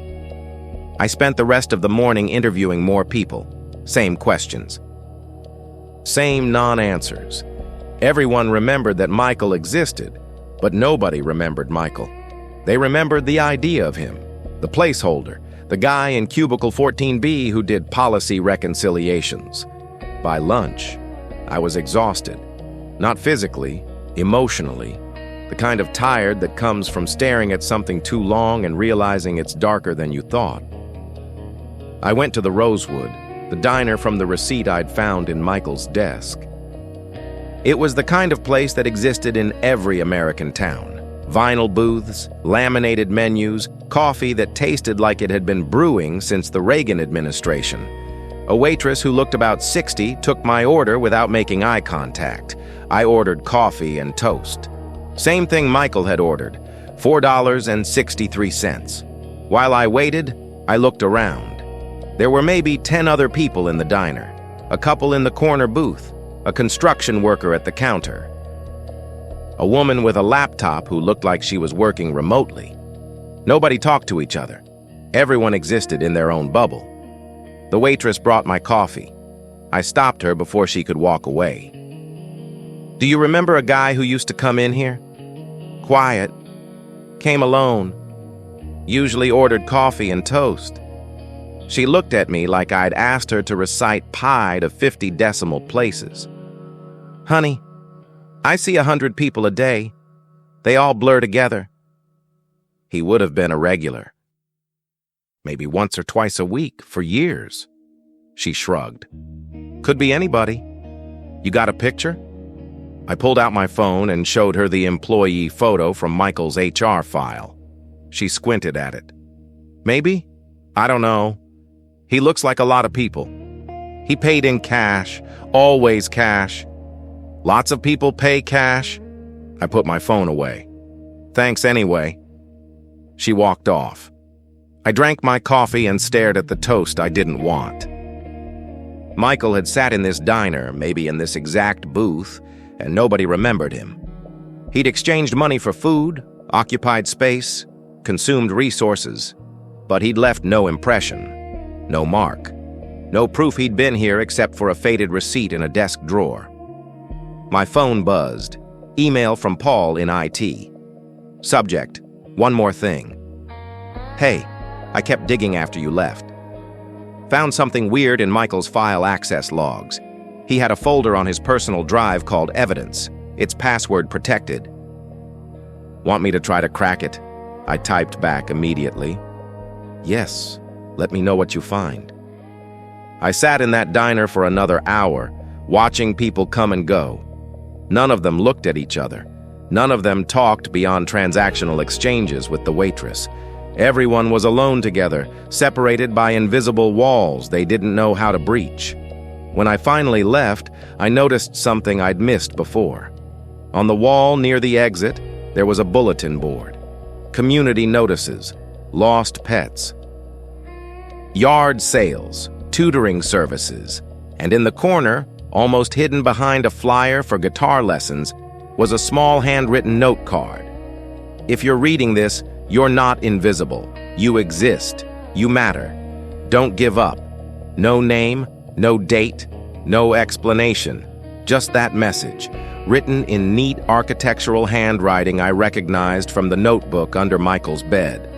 I spent the rest of the morning interviewing more people. Same questions. Same non-answers. Everyone remembered that Michael existed, but nobody remembered Michael. They remembered the idea of him, the placeholder, the guy in cubicle 14B who did policy reconciliations. By lunch, I was exhausted. Not physically, emotionally. The kind of tired that comes from staring at something too long and realizing it's darker than you thought. I went to the Rosewood, the diner from the receipt I'd found in Michael's desk. It was the kind of place that existed in every American town. Vinyl booths, laminated menus, coffee that tasted like it had been brewing since the Reagan administration. A waitress who looked about 60 took my order without making eye contact. I ordered coffee and toast. Same thing Michael had ordered, $4.63. While I waited, I looked around. There were maybe 10 other people in the diner, a couple in the corner booth, a construction worker at the counter, a woman with a laptop who looked like she was working remotely. Nobody talked to each other. Everyone existed in their own bubble. The waitress brought my coffee. I stopped her before she could walk away. Do you remember a guy who used to come in here? Quiet. Came alone. Usually ordered coffee and toast. She looked at me like I'd asked her to recite pi to 50 decimal places. Honey, I see 100 people a day. They all blur together. He would have been a regular. Maybe once or twice a week for years. She shrugged. Could be anybody. You got a picture? I pulled out my phone and showed her the employee photo from Michael's HR file. She squinted at it. Maybe? I don't know. He looks like a lot of people. He paid in cash, always cash. Lots of people pay cash. I put my phone away. Thanks anyway. She walked off. I drank my coffee and stared at the toast I didn't want. Michael had sat in this diner, maybe in this exact booth, and nobody remembered him. He'd exchanged money for food, occupied space, consumed resources, but he'd left no impression, no mark, no proof he'd been here except for a faded receipt in a desk drawer. My phone buzzed. Email from Paul in IT. Subject, one more thing. Hey, I kept digging after you left. Found something weird in Michael's file access logs. He had a folder on his personal drive called Evidence. It's password protected. Want me to try to crack it? I typed back immediately. Yes, let me know what you find. I sat in that diner for another hour, watching people come and go. None of them looked at each other. None of them talked beyond transactional exchanges with the waitress. Everyone was alone together, separated by invisible walls they didn't know how to breach. When I finally left, I noticed something I'd missed before. On the wall near the exit, there was a bulletin board. Community notices, lost pets, yard sales, tutoring services, and in the corner, almost hidden behind a flyer for guitar lessons, was a small handwritten note card. If you're reading this, you're not invisible. You exist. You matter. Don't give up. No name, no date, no explanation. Just that message, written in neat architectural handwriting I recognized from the notebook under Michael's bed.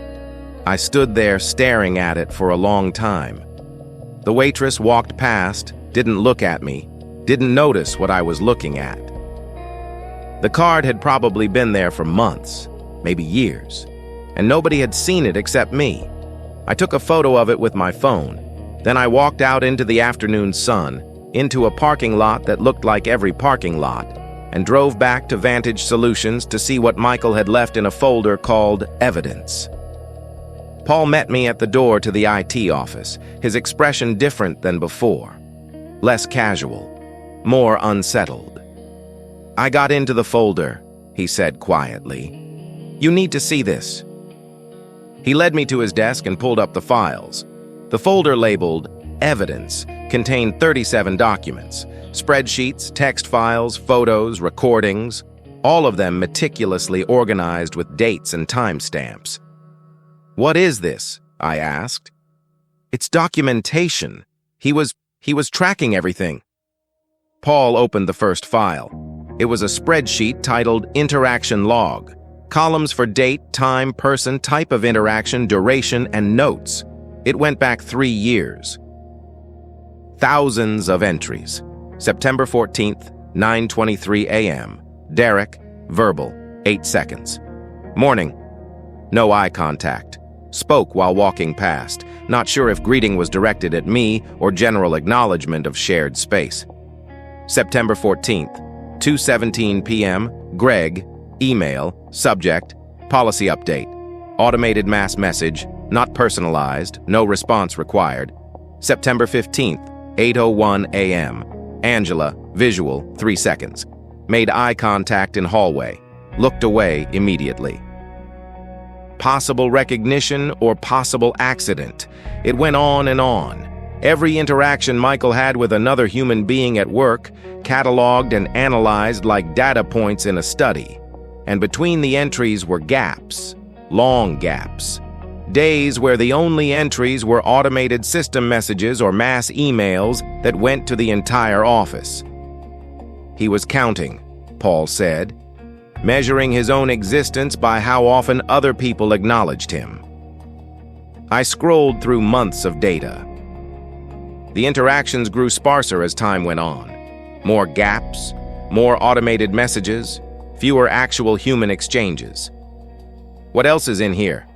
I stood there staring at it for a long time. The waitress walked past, didn't look at me, didn't notice what I was looking at. The card had probably been there for months, maybe years, and nobody had seen it except me. I took a photo of it with my phone. Then I walked out into the afternoon sun, into a parking lot that looked like every parking lot, and drove back to Vantage Solutions to see what Michael had left in a folder called Evidence. Paul met me at the door to the IT office, his expression different than before. Less casual, more unsettled. I got into the folder, he said quietly. You need to see this. He led me to his desk and pulled up the files. The folder labeled Evidence contained 37 documents, spreadsheets, text files, photos, recordings, all of them meticulously organized with dates and timestamps. What is this? I asked. It's documentation. He was tracking everything. Paul opened the first file. It was a spreadsheet titled Interaction Log. Columns for date, time, person, type of interaction, duration, and notes. It went back 3 years. Thousands of entries. September 14th, 9:23 a.m. Derek, verbal, 8 seconds. Morning. No eye contact. Spoke while walking past, not sure if greeting was directed at me or general acknowledgement of shared space. September 14th, 2:17 p.m. Greg, email, subject, policy update. Automated mass message, not personalized, no response required. September 15th, 8:01 a.m. Angela, visual, 3 seconds. Made eye contact in hallway. Looked away immediately. Possible recognition or possible accident. It went on and on. Every interaction Michael had with another human being at work, cataloged and analyzed like data points in a study. And between the entries were gaps, long gaps. Days where the only entries were automated system messages or mass emails that went to the entire office. He was counting, Paul said, measuring his own existence by how often other people acknowledged him. I scrolled through months of data. The interactions grew sparser as time went on. More gaps, more automated messages, fewer actual human exchanges. What else is in here?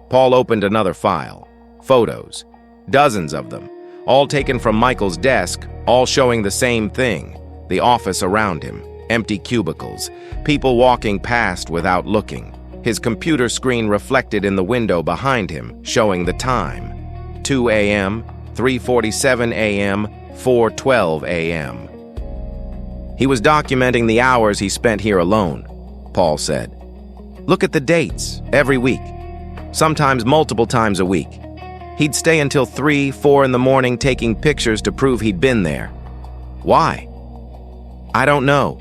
Paul opened another file. Photos. Dozens of them, all taken from Michael's desk, all showing the same thing, the office around him, empty cubicles, people walking past without looking, his computer screen reflected in the window behind him, showing the time. 2 a.m., 3:47 a.m., 4:12 a.m. He was documenting the hours he spent here alone, Paul said. Look at the dates, every week, sometimes multiple times a week. He'd stay until 3, 4 in the morning taking pictures to prove he'd been there. Why? I don't know.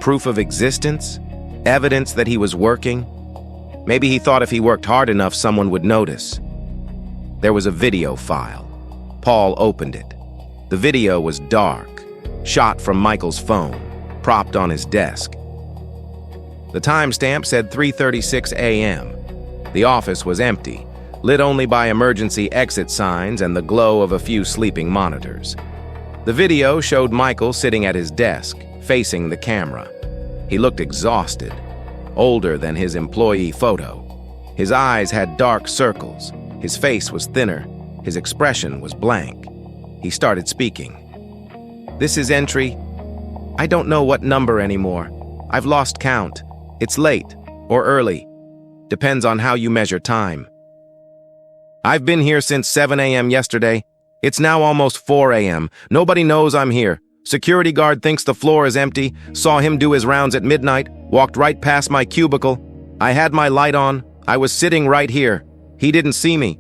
Proof of existence? Evidence that he was working? Maybe he thought if he worked hard enough, someone would notice. There was a video file. Paul opened it. The video was dark, shot from Michael's phone, propped on his desk. The timestamp said 3:36 a.m. The office was empty, lit only by emergency exit signs and the glow of a few sleeping monitors. The video showed Michael sitting at his desk, facing the camera. He looked exhausted, older than his employee photo. His eyes had dark circles, his face was thinner, his expression was blank. He started speaking. This is entry. I don't know what number anymore. I've lost count. It's late or early. Depends on how you measure time. I've been here since 7 a.m. yesterday. It's now almost 4 a.m. Nobody knows I'm here. Security guard thinks the floor is empty. Saw him do his rounds at midnight. Walked right past my cubicle. I had my light on. I was sitting right here. He didn't see me.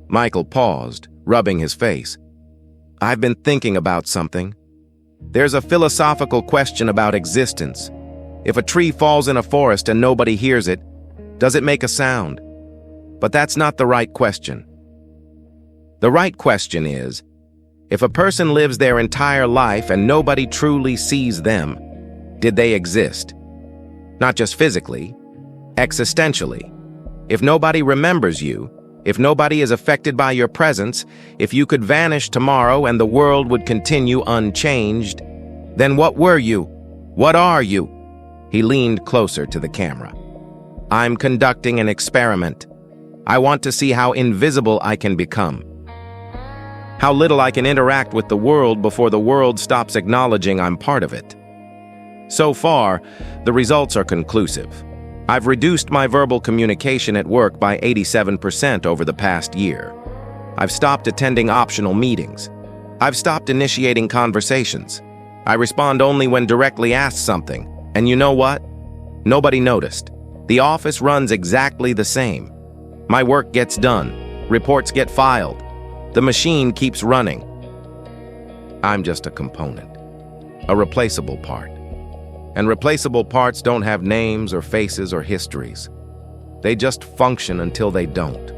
Michael paused, rubbing his face. I've been thinking about something. There's a philosophical question about existence. If a tree falls in a forest and nobody hears it, does it make a sound? But that's not the right question. The right question is, if a person lives their entire life and nobody truly sees them, did they exist? Not just physically, existentially. If nobody remembers you, if nobody is affected by your presence, if you could vanish tomorrow and the world would continue unchanged, then what were you? What are you? He leaned closer to the camera. I'm conducting an experiment. I want to see how invisible I can become. How little I can interact with the world before the world stops acknowledging I'm part of it. So far, the results are conclusive. I've reduced my verbal communication at work by 87% over the past year. I've stopped attending optional meetings. I've stopped initiating conversations. I respond only when directly asked something. And you know what? Nobody noticed. The office runs exactly the same. My work gets done. Reports get filed. The machine keeps running. I'm just a component. A replaceable part. And replaceable parts don't have names or faces or histories. They just function until they don't.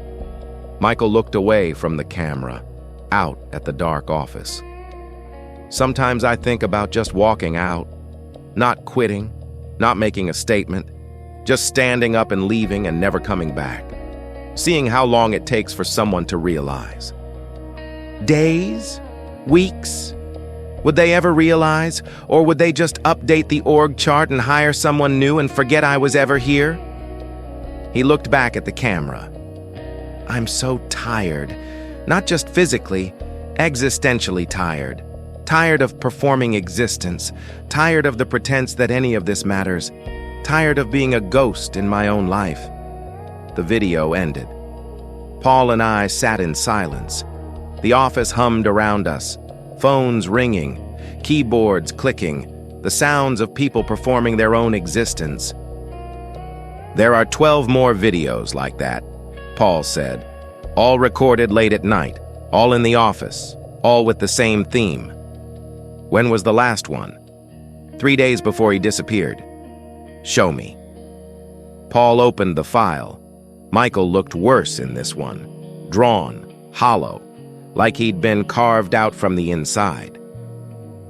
Michael looked away from the camera, out at the dark office. Sometimes I think about just walking out, not quitting, not making a statement, just standing up and leaving and never coming back, seeing how long it takes for someone to realize. Days? Weeks? Would they ever realize, or would they just update the org chart and hire someone new and forget I was ever here? He looked back at the camera. I'm so tired, not just physically, existentially tired. Tired of performing existence, tired of the pretense that any of this matters, tired of being a ghost in my own life. The video ended. Paul and I sat in silence. The office hummed around us. Phones ringing, keyboards clicking, the sounds of people performing their own existence. There are 12 more videos like that, Paul said, all recorded late at night, all in the office, all with the same theme. When was the last one? 3 days before he disappeared. Show me. Paul opened the file. Michael looked worse in this one, drawn, hollow, like he'd been carved out from the inside.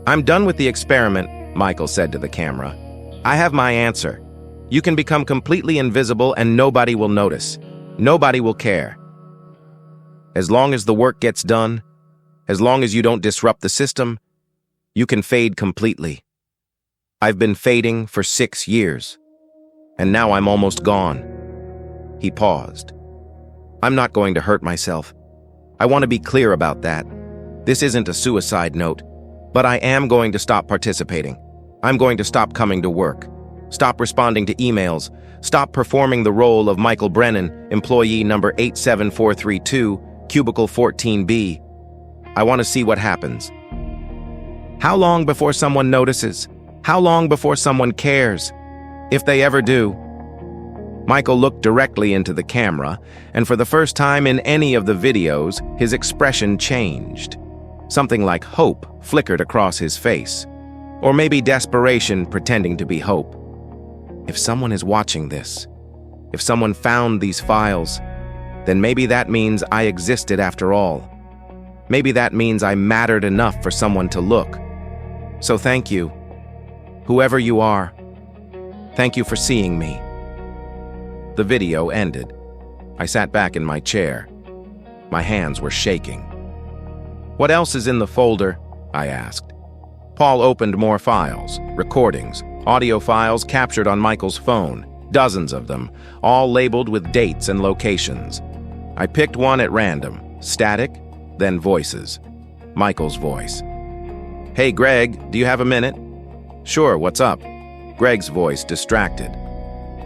I'm done with the experiment, Michael said to the camera. I have my answer. You can become completely invisible and nobody will notice. Nobody will care. As long as the work gets done, as long as you don't disrupt the system, you can fade completely. I've been fading for 6 years, and now I'm almost gone. He paused. I'm not going to hurt myself. I want to be clear about that. This isn't a suicide note, but I am going to stop participating. I'm going to stop coming to work, stop responding to emails, stop performing the role of Michael Brennan, employee number 87432, cubicle 14B. I want to see what happens. How long before someone notices? How long before someone cares? If they ever do. Michael looked directly into the camera, and for the first time in any of the videos, his expression changed. Something like hope flickered across his face. Or maybe desperation pretending to be hope. If someone is watching this, if someone found these files, then maybe that means I existed after all. Maybe that means I mattered enough for someone to look. So thank you, whoever you are. Thank you for seeing me. The video ended. I sat back in my chair. My hands were shaking. What else is in the folder? I asked. Paul opened more files, recordings, audio files captured on Michael's phone, dozens of them, all labeled with dates and locations. I picked one at random, static, then voices. Michael's voice. Hey, Greg, do you have a minute? Sure, what's up? Greg's voice, distracted.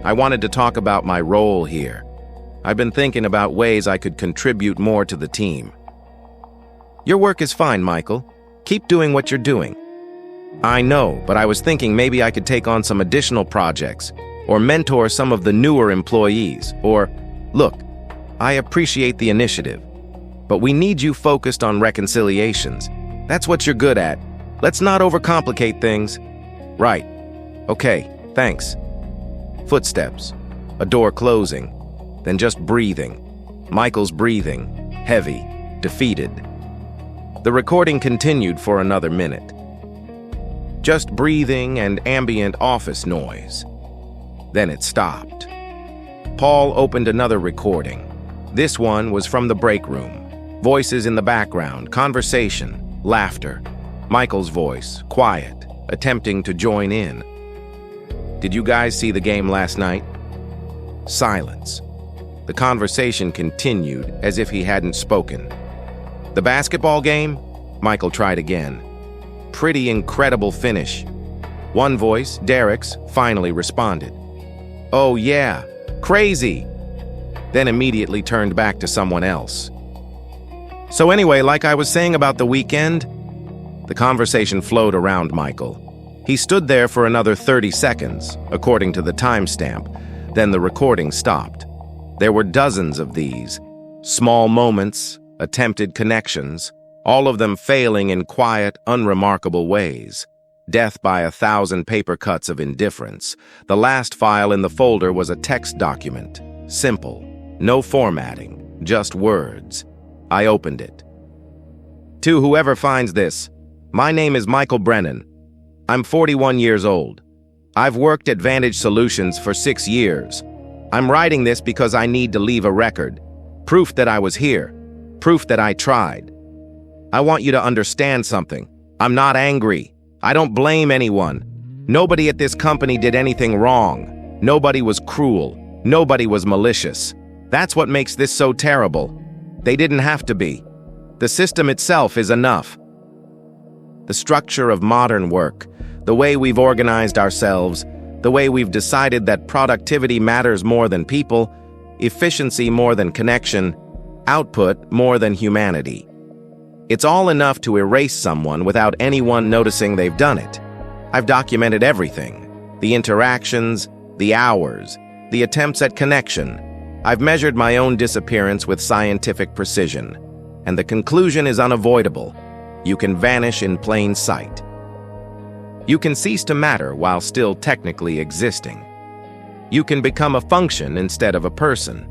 I wanted to talk about my role here. I've been thinking about ways I could contribute more to the team. Your work is fine, Michael. Keep doing what you're doing. I know, but I was thinking maybe I could take on some additional projects, or mentor some of the newer employees, or, look, I appreciate the initiative, but we need you focused on reconciliations. That's what you're good at. Let's not overcomplicate things. Right. Okay, thanks. Footsteps, a door closing, then just breathing. Michael's breathing, heavy, defeated. The recording continued for another minute. Just breathing and ambient office noise. Then it stopped. Paul opened another recording. This one was from the break room. Voices in the background, conversation, laughter. Michael's voice, quiet, attempting to join in. Did you guys see the game last night? Silence. The conversation continued as if he hadn't spoken. The basketball game? Michael tried again. Pretty incredible finish. One voice, Derek's, finally responded. Oh yeah, crazy. Then immediately turned back to someone else. So anyway, like I was saying about the weekend, the conversation flowed around Michael. He stood there for another 30 seconds, according to the timestamp. Then the recording stopped. There were dozens of these. Small moments, attempted connections, all of them failing in quiet, unremarkable ways. Death by 1,000 paper cuts of indifference. The last file in the folder was a text document. Simple. No formatting. Just words. I opened it. To whoever finds this, my name is Michael Brennan. I'm 41 years old. I've worked at Vantage Solutions for 6 years. I'm writing this because I need to leave a record. Proof that I was here. Proof that I tried. I want you to understand something. I'm not angry. I don't blame anyone. Nobody at this company did anything wrong. Nobody was cruel. Nobody was malicious. That's what makes this so terrible. They didn't have to be. The system itself is enough. The structure of modern work, the way we've organized ourselves, the way we've decided that productivity matters more than people, efficiency more than connection, output more than humanity. It's all enough to erase someone without anyone noticing they've done it. I've documented everything. The interactions, the hours, the attempts at connection. I've measured my own disappearance with scientific precision. And the conclusion is unavoidable. You can vanish in plain sight. You can cease to matter while still technically existing. You can become a function instead of a person,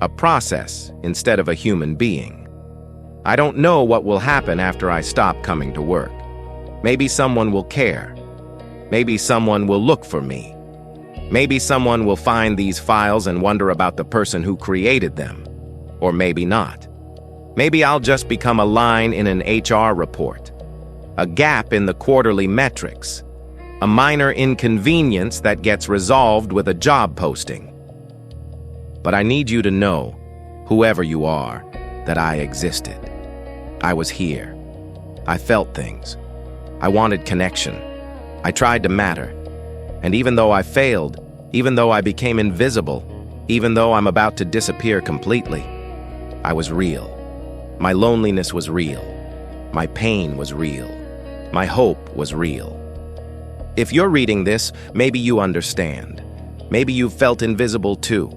a process instead of a human being. I don't know what will happen after I stop coming to work. Maybe someone will care. Maybe someone will look for me. Maybe someone will find these files and wonder about the person who created them. Or maybe not. Maybe I'll just become a line in an HR report, a gap in the quarterly metrics, a minor inconvenience that gets resolved with a job posting. But I need you to know, whoever you are, that I existed. I was here. I felt things. I wanted connection. I tried to matter. And even though I failed, even though I became invisible, even though I'm about to disappear completely, I was real. My loneliness was real. My pain was real. My hope was real. If you're reading this, maybe you understand. Maybe you've felt invisible too.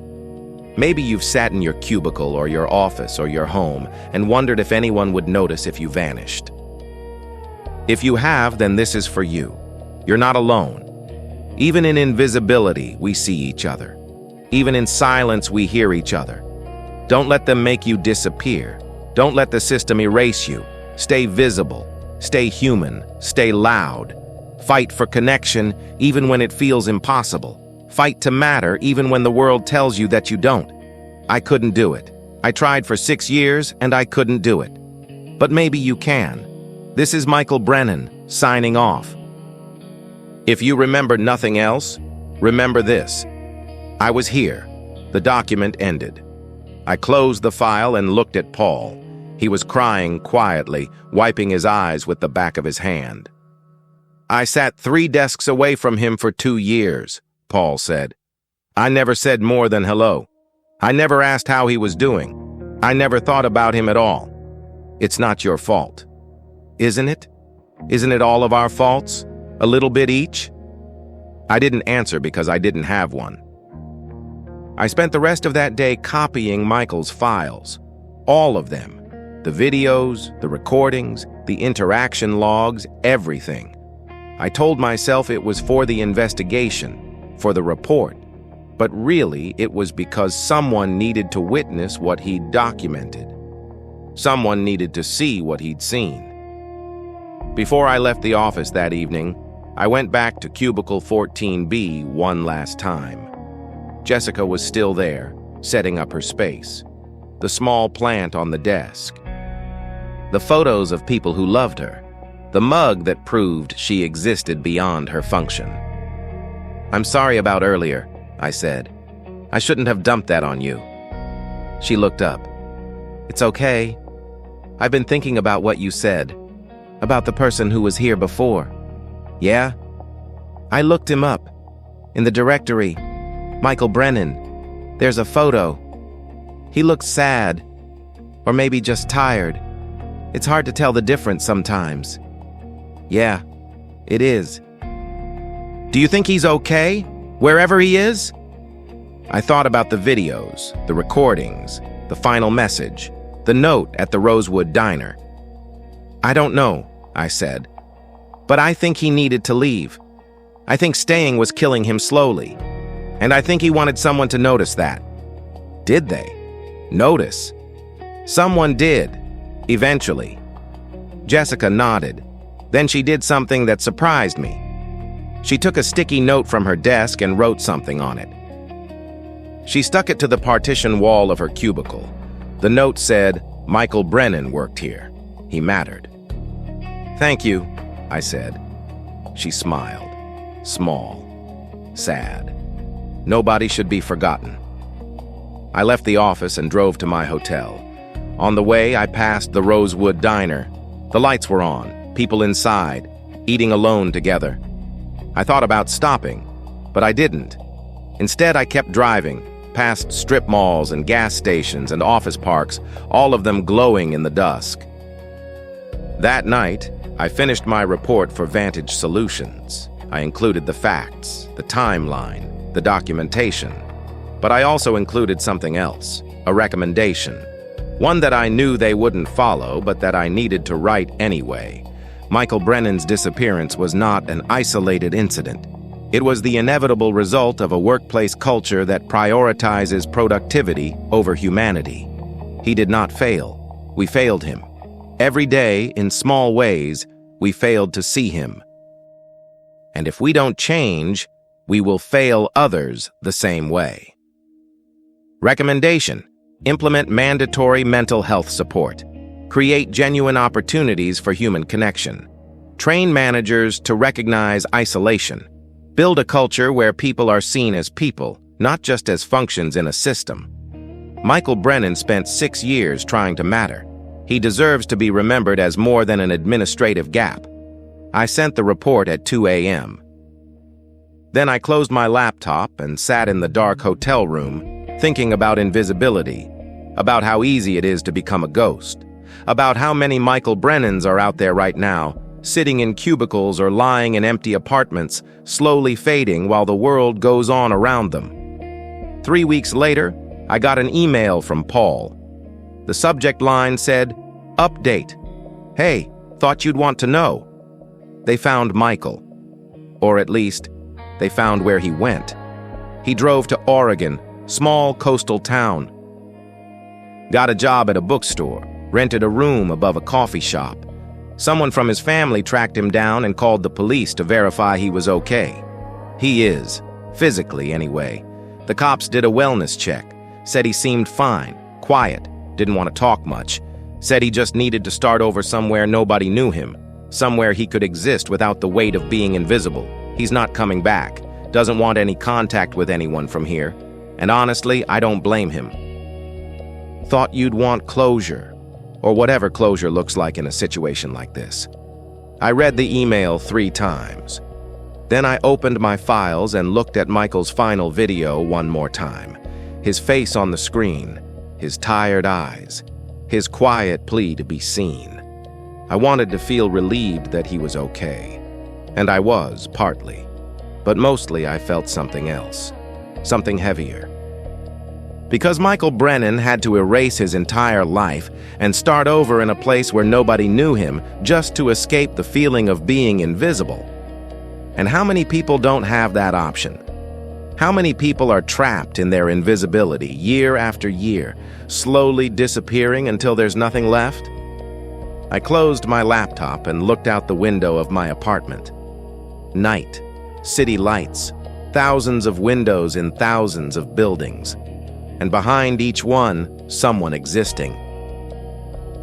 Maybe you've sat in your cubicle or your office or your home and wondered if anyone would notice if you vanished. If you have, then this is for you. You're not alone. Even in invisibility, we see each other. Even in silence, we hear each other. Don't let them make you disappear. Don't let the system erase you. Stay visible. Stay human. Stay loud. Fight for connection even when it feels impossible. Fight to matter even when the world tells you that you don't. I couldn't do it. I tried for 6 years and I couldn't do it. But maybe you can. This is Michael Brennan, signing off. If you remember nothing else, remember this. I was here. The document ended. I closed the file and looked at Paul. He was crying quietly, wiping his eyes with the back of his hand. I sat 3 desks away from him for 2 years, Paul said. I never said more than hello. I never asked how he was doing. I never thought about him at all. It's not your fault. Isn't it? Isn't it all of our faults? A little bit each? I didn't answer because I didn't have one. I spent the rest of that day copying Michael's files. All of them. The videos, the recordings, the interaction logs, everything. I told myself it was for the investigation, for the report. But really, it was because someone needed to witness what he'd documented. Someone needed to see what he'd seen. Before I left the office that evening, I went back to cubicle 14B one last time. Jessica was still there, setting up her space. The small plant on the desk. The photos of people who loved her. The mug that proved she existed beyond her function. I'm sorry about earlier, I said. I shouldn't have dumped that on you. She looked up. It's okay. I've been thinking about what you said. About the person who was here before. Yeah? I looked him up. In the directory. Michael Brennan. There's a photo. He looks sad. Or maybe just tired. It's hard to tell the difference sometimes. Yeah, it is. Do you think he's okay? Wherever he is? I thought about the videos, the recordings, the final message, the note at the Rosewood Diner. I don't know, I said. But I think he needed to leave. I think staying was killing him slowly. And I think he wanted someone to notice that. Did they? Notice? Someone did. Eventually. Jessica nodded. Then she did something that surprised me. She took a sticky note from her desk and wrote something on it. She stuck it to the partition wall of her cubicle. The note said, Michael Brennan worked here. He mattered. Thank you, I said. She smiled. Small. Sad. Nobody should be forgotten. I left the office and drove to my hotel. On the way, I passed the Rosewood Diner. The lights were on, people inside, eating alone together. I thought about stopping, but I didn't. Instead, I kept driving, past strip malls and gas stations and office parks, all of them glowing in the dusk. That night, I finished my report for Vantage Solutions. I included the facts, the timeline, the documentation. But I also included something else, a recommendation. One that I knew they wouldn't follow, but that I needed to write anyway. Michael Brennan's disappearance was not an isolated incident. It was the inevitable result of a workplace culture that prioritizes productivity over humanity. He did not fail. We failed him. Every day, in small ways, we failed to see him. And if we don't change, we will fail others the same way. Recommendation: implement mandatory mental health support. Create genuine opportunities for human connection. Train managers to recognize isolation. Build a culture where people are seen as people, not just as functions in a system. Michael Brennan spent 6 years trying to matter. He deserves to be remembered as more than an administrative gap. I sent the report at 2 a.m. Then I closed my laptop and sat in the dark hotel room, thinking about invisibility, about how easy it is to become a ghost, about how many Michael Brennans are out there right now, sitting in cubicles or lying in empty apartments, slowly fading while the world goes on around them. 3 weeks later, I got an email from Paul. The subject line said, "Update. Hey, thought you'd want to know." They found Michael. Or at least, they found where he went. He drove to Oregon, small coastal town. Got a job at a bookstore, rented a room above a coffee shop. Someone from his family tracked him down and called the police to verify he was okay. He is, physically anyway. The cops did a wellness check, said he seemed fine, quiet, didn't want to talk much, said he just needed to start over somewhere nobody knew him, somewhere he could exist without the weight of being invisible. He's not coming back, doesn't want any contact with anyone from here, and honestly, I don't blame him. Thought you'd want closure, or whatever closure looks like in a situation like this. I read the email 3 times. Then I opened my files and looked at Michael's final video one more time. His face on the screen, his tired eyes, his quiet plea to be seen. I wanted to feel relieved that he was okay. And I was, partly. But mostly I felt something else. Something heavier. Because Michael Brennan had to erase his entire life and start over in a place where nobody knew him just to escape the feeling of being invisible. And how many people don't have that option? How many people are trapped in their invisibility year after year, slowly disappearing until there's nothing left? I closed my laptop and looked out the window of my apartment. Night, city lights, thousands of windows in thousands of buildings. And behind each one, someone existing.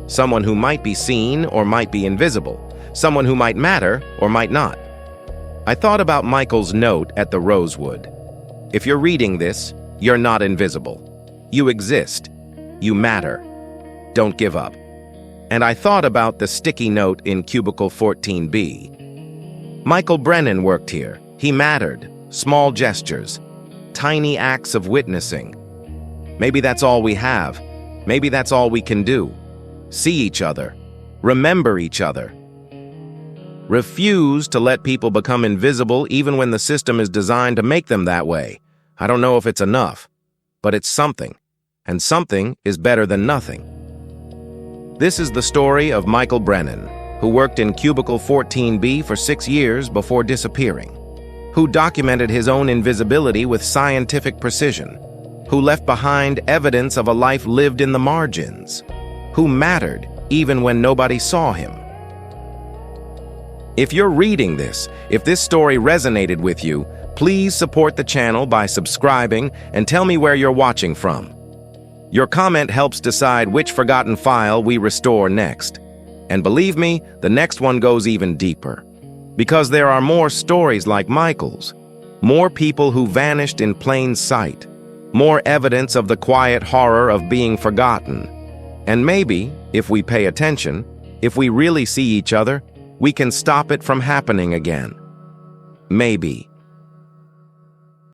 Someone who might be seen or might be invisible. Someone who might matter or might not. I thought about Michael's note at the Rosewood. If you're reading this, you're not invisible. You exist. You matter. Don't give up. And I thought about the sticky note in Cubicle 14B. Michael Brennan worked here. He mattered. Small gestures. Tiny acts of witnessing. Maybe that's all we have. Maybe that's all we can do. See each other. Remember each other. Refuse to let people become invisible even when the system is designed to make them that way. I don't know if it's enough, but it's something. And something is better than nothing. This is the story of Michael Brennan, who worked in Cubicle 14B for 6 years before disappearing, who documented his own invisibility with scientific precision, who left behind evidence of a life lived in the margins, who mattered even when nobody saw him. If you're reading this, if this story resonated with you, please support the channel by subscribing and tell me where you're watching from. Your comment helps decide which forgotten file we restore next. And believe me, the next one goes even deeper. Because there are more stories like Michael's, more people who vanished in plain sight, more evidence of the quiet horror of being forgotten. And maybe, if we pay attention, if we really see each other, we can stop it from happening again. Maybe.